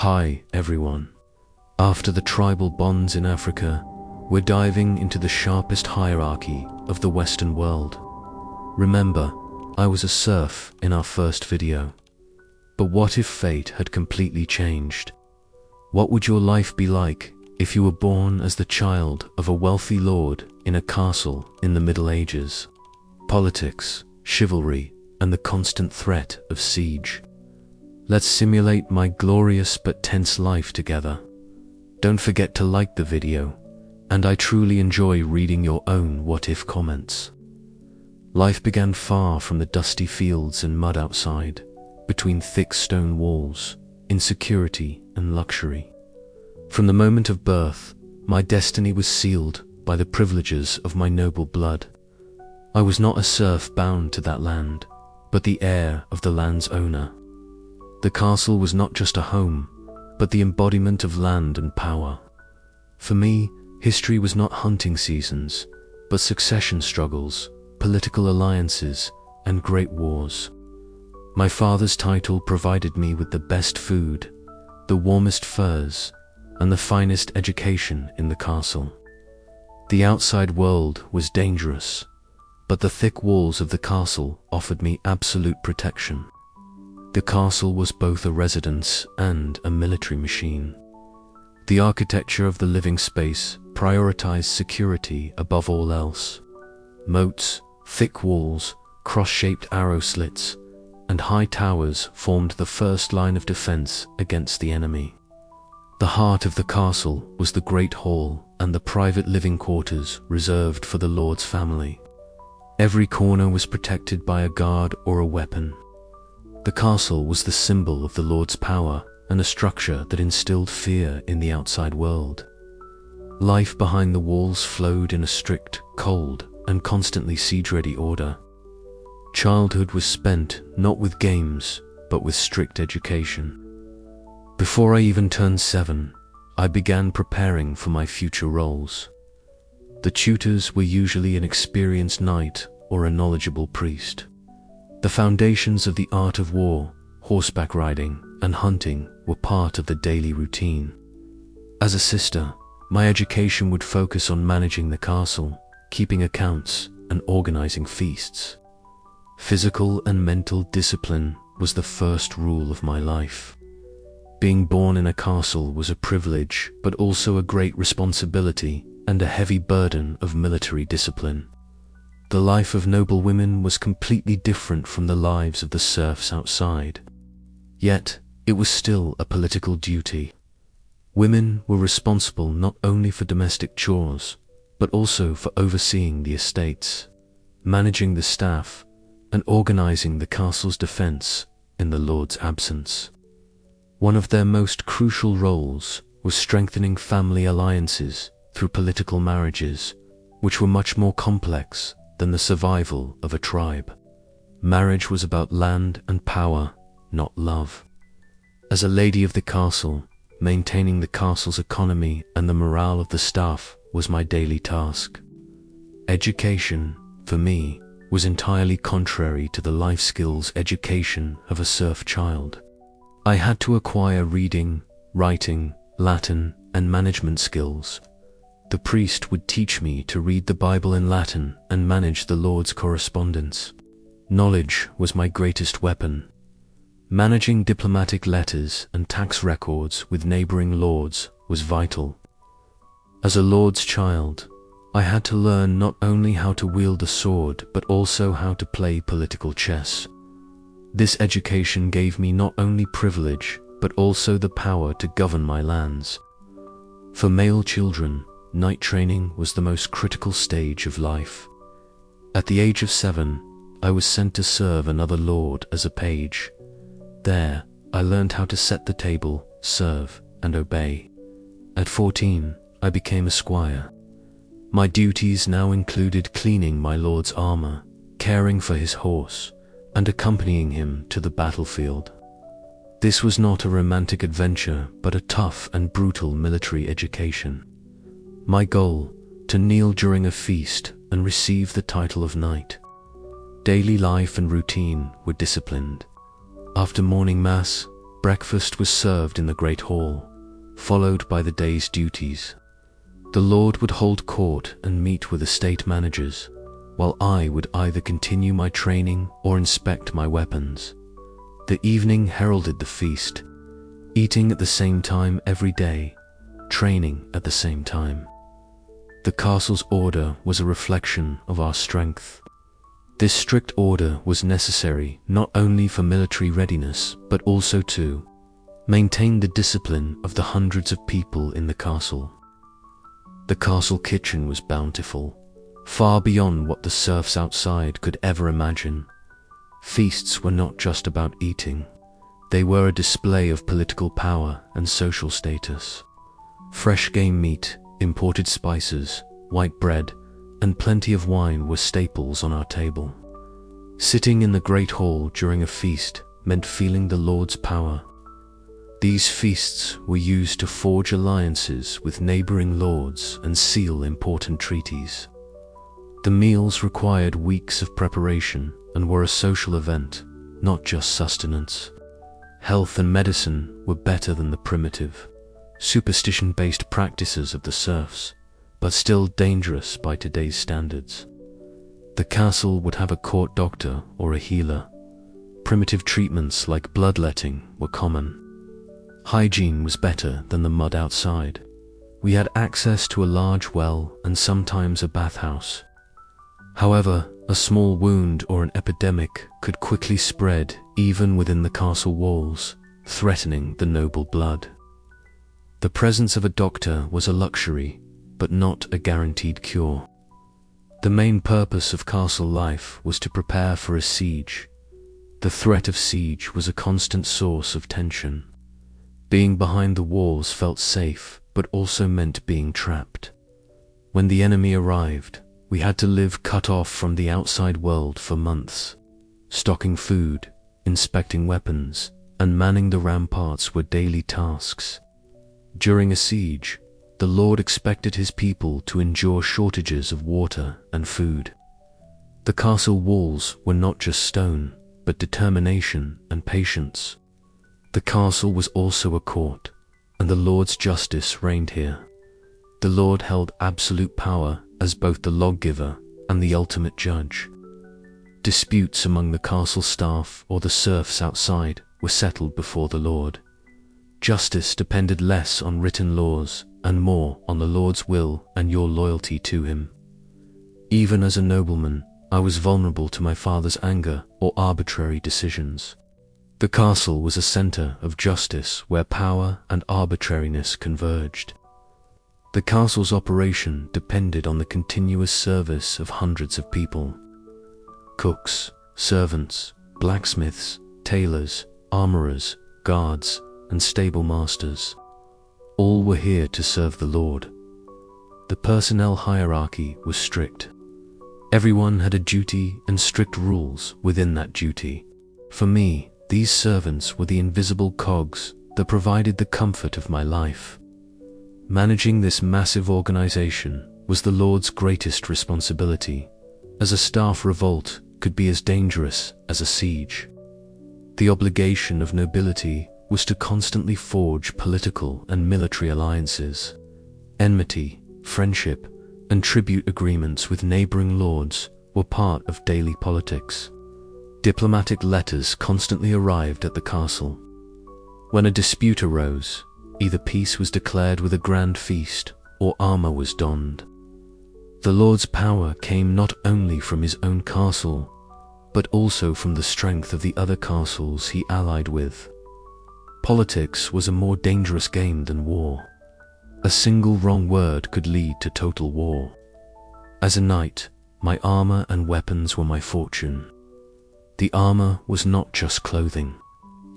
Hi everyone. After the tribal bonds in Africa, we're diving into the sharpest hierarchy of the Western world. Remember, I was a serf in our first video. But what if fate had completely changed? What would your life be like if you were born as the child of a wealthy lord in a castle in the Middle Ages? Politics, chivalry, and the constant threat of siege. Let's simulate my glorious but tense life together. Don't forget to like the video, and I truly enjoy reading your own what-if comments. Life began far from the dusty fields and mud outside, between thick stone walls, insecurity and luxury. From the moment of birth, my destiny was sealed by the privileges of my noble blood. I was not a serf bound to that land, but the heir of the land's owner. The castle was not just a home, but the embodiment of land and power. For me, history was not hunting seasons, but succession struggles, political alliances, and great wars. My father's title provided me with the best food, the warmest furs, and the finest education in the castle. The outside world was dangerous, but the thick walls of the castle offered me absolute protection. The castle was both a residence and a military machine. The architecture of the living space prioritized security above all else. Moats, thick walls, cross-shaped arrow slits, and high towers formed the first line of defense against the enemy. The heart of the castle was the great hall and the private living quarters reserved for the lord's family. Every corner was protected by a guard or a weapon. The castle was the symbol of the lord's power and a structure that instilled fear in the outside world. Life behind the walls flowed in a strict, cold, and constantly siege-ready order. Childhood was spent not with games, but with strict education. Before I even turned 7, I began preparing for my future roles. The tutors were usually an experienced knight or a knowledgeable priest. The foundations of the art of war, horseback riding, and hunting were part of the daily routine. As a sister, my education would focus on managing the castle, keeping accounts, and organizing feasts. Physical and mental discipline was the first rule of my life. Being born in a castle was a privilege, but also a great responsibility and a heavy burden of military discipline. The life of noble women was completely different from the lives of the serfs outside. Yet, it was still a political duty. Women were responsible not only for domestic chores, but also for overseeing the estates, managing the staff, and organizing the castle's defense in the lord's absence. One of their most crucial roles was strengthening family alliances through political marriages, which were much more complex than the survival of a tribe. Marriage was about land and power, not love. As a lady of the castle, maintaining the castle's economy and the morale of the staff was my daily task. Education, for me, was entirely contrary to the life skills education of a serf child. I had to acquire reading, writing, Latin, and management skills. The priest would teach me to read the Bible in Latin and manage the Lord's correspondence. Knowledge was my greatest weapon. Managing diplomatic letters and tax records with neighboring lords was vital. As a lord's child, I had to learn not only how to wield a sword, but also how to play political chess. This education gave me not only privilege, but also the power to govern my lands. For male children, night training was the most critical stage of life. At the age of 7, I was sent to serve another lord as a page. There, I learned how to set the table, serve, and obey. At 14, I became a squire. My duties now included cleaning my lord's armor, caring for his horse, and accompanying him to the battlefield. This was not a romantic adventure, but a tough and brutal military education. My goal, to kneel during a feast and receive the title of knight. Daily life and routine were disciplined. After morning mass, Breakfast was served in the great hall, followed by the day's duties. The lord would hold court and meet with estate managers, while I would either continue my training or inspect my weapons. The evening heralded the feast, eating at the same time every day, training at the same time. The castle's order was a reflection of our strength. This strict order was necessary not only for military readiness, but also to maintain the discipline of the hundreds of people in the castle. The castle kitchen was bountiful, far beyond what the serfs outside could ever imagine. Feasts were not just about eating. They were a display of political power and social status. Fresh game meat, imported spices, white bread, and plenty of wine were staples on our table. Sitting in the great hall during a feast meant feeling the Lord's power. These feasts were used to forge alliances with neighboring lords and seal important treaties. The meals required weeks of preparation and were a social event, not just sustenance. Health and medicine were better than the primitive, superstition-based practices of the serfs, but still dangerous by today's standards. The castle would have a court doctor or a healer. Primitive treatments like bloodletting were common. Hygiene was better than the mud outside. We had access to a large well and sometimes a bathhouse. However, a small wound or an epidemic could quickly spread even within the castle walls, threatening the noble blood. The presence of a doctor was a luxury, but not a guaranteed cure. The main purpose of castle life was to prepare for a siege. The threat of siege was a constant source of tension. Being behind the walls felt safe, but also meant being trapped. When the enemy arrived, we had to live cut off from the outside world for months. Stocking food, inspecting weapons, and manning the ramparts were daily tasks. During a siege, the Lord expected his people to endure shortages of water and food. The castle walls were not just stone, but determination and patience. The castle was also a court, and the Lord's justice reigned here. The Lord held absolute power as both the lawgiver and the ultimate judge. Disputes among the castle staff or the serfs outside were settled before the Lord. Justice depended less on written laws and more on the Lord's will and your loyalty to him. Even as a nobleman, I was vulnerable to my father's anger or arbitrary decisions. The castle was a center of justice where power and arbitrariness converged. The castle's operation depended on the continuous service of hundreds of people. Cooks, servants, blacksmiths, tailors, armorers, guards, and stable masters. All were here to serve the Lord. The personnel hierarchy was strict. Everyone had a duty and strict rules within that duty. For me, these servants were the invisible cogs that provided the comfort of my life. Managing this massive organization was the Lord's greatest responsibility, as a staff revolt could be as dangerous as a siege. The obligation of nobility was to constantly forge political and military alliances. Enmity, friendship, and tribute agreements with neighboring lords were part of daily politics. Diplomatic letters constantly arrived at the castle. When a dispute arose, either peace was declared with a grand feast or armor was donned. The Lord's power came not only from his own castle, but also from the strength of the other castles he allied with. Politics was a more dangerous game than war. A single wrong word could lead to total war. As a knight, my armor and weapons were my fortune. The armor was not just clothing.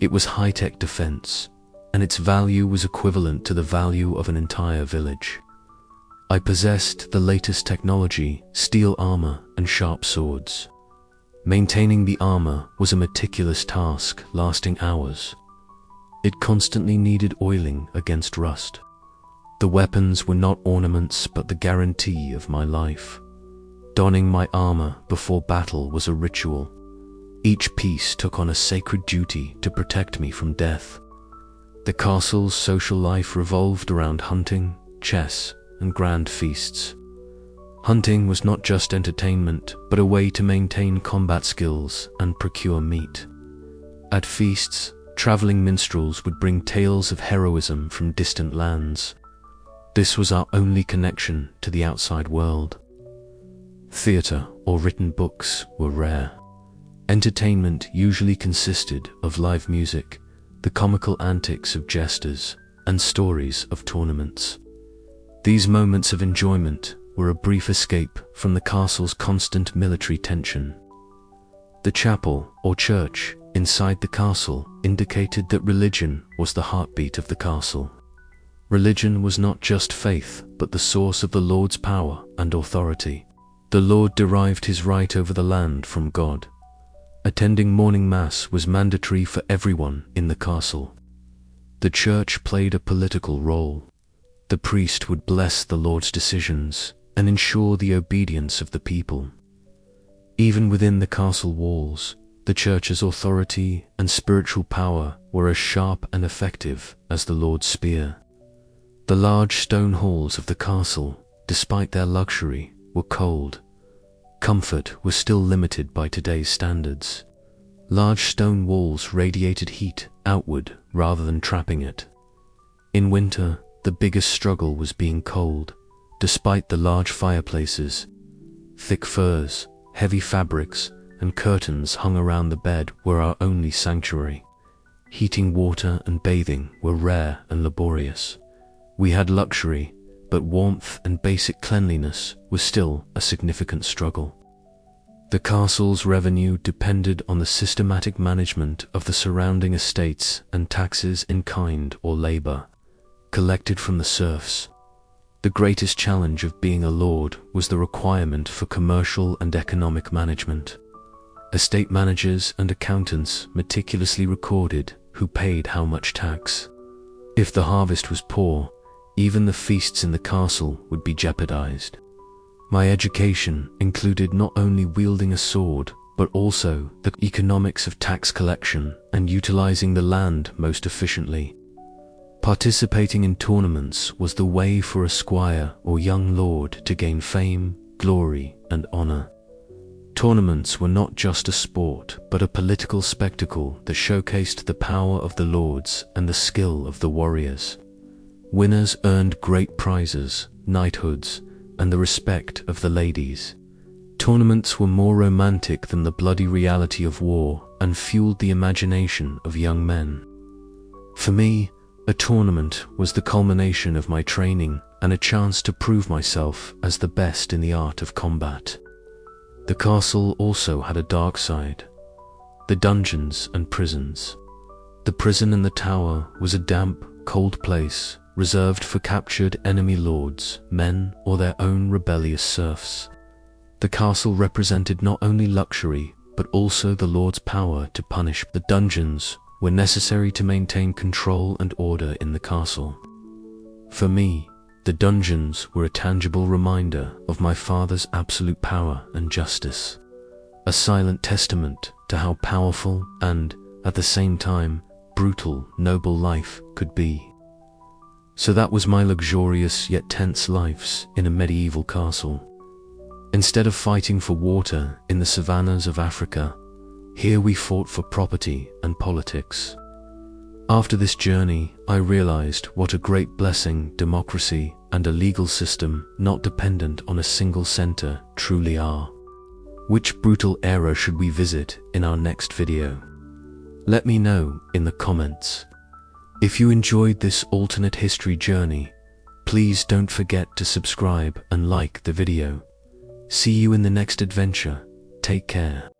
It was high-tech defense, and its value was equivalent to the value of an entire village. I possessed the latest technology, steel armor, and sharp swords. Maintaining the armor was a meticulous task lasting hours. It constantly needed oiling against rust. The weapons were not ornaments but the guarantee of my life. Donning my armor before battle was a ritual. Each piece took on a sacred duty to protect me from death, The castle's social life revolved around hunting, chess, and grand feasts. Hunting was not just entertainment, but a way to maintain combat skills and procure meat. At feasts, traveling minstrels would bring tales of heroism from distant lands. This was our only connection to the outside world. Theatre or written books were rare. Entertainment usually consisted of live music, the comical antics of jesters, and stories of tournaments. These moments of enjoyment were a brief escape from the castle's constant military tension. The chapel or church inside the castle indicated that religion was the heartbeat of the castle. Religion was not just faith, but the source of the Lord's power and authority. The Lord derived his right over the land from God. Attending morning mass was mandatory for everyone in the castle. The church played a political role. The priest would bless the Lord's decisions and ensure the obedience of the people. Even within the castle walls, the church's authority and spiritual power were as sharp and effective as the Lord's spear. The large stone halls of the castle, despite their luxury, were cold. Comfort was still limited by today's standards. Large stone walls radiated heat outward rather than trapping it. In winter, the biggest struggle was being cold, despite the large fireplaces. Thick furs, heavy fabrics, and curtains hung around the bed were our only sanctuary. Heating water and bathing were rare and laborious. We had luxury, but warmth and basic cleanliness was still a significant struggle. The castle's revenue depended on the systematic management of the surrounding estates and taxes in kind or labor, collected from the serfs. The greatest challenge of being a lord was the requirement for commercial and economic management. Estate managers and accountants meticulously recorded who paid how much tax. If the harvest was poor, even the feasts in the castle would be jeopardized. My education included not only wielding a sword, but also the economics of tax collection and utilizing the land most efficiently. Participating in tournaments was the way for a squire or young lord to gain fame, glory, and honor. Tournaments were not just a sport, but a political spectacle that showcased the power of the lords and the skill of the warriors. Winners earned great prizes, knighthoods, and the respect of the ladies. Tournaments were more romantic than the bloody reality of war and fueled the imagination of young men. For me, a tournament was the culmination of my training and a chance to prove myself as the best in the art of combat. The castle also had a dark side: the dungeons and prisons. The prison in the tower was a damp, cold place reserved for captured enemy lords, men, or their own rebellious serfs. The castle represented not only luxury, but also the lord's power to punish. The dungeons were necessary to maintain control and order in the castle. For me, the dungeons were a tangible reminder of my father's absolute power and justice, a silent testament to how powerful and, at the same time, brutal, noble life could be. So that was my luxurious yet tense lives in a medieval castle. Instead of fighting for water in the savannas of Africa, here we fought for property and politics. After this journey, I realized what a great blessing democracy and a legal system not dependent on a single center truly are. Which brutal era should we visit in our next video? Let me know in the comments. If you enjoyed this alternate history journey, please don't forget to subscribe and like the video. See you in the next adventure. Take care.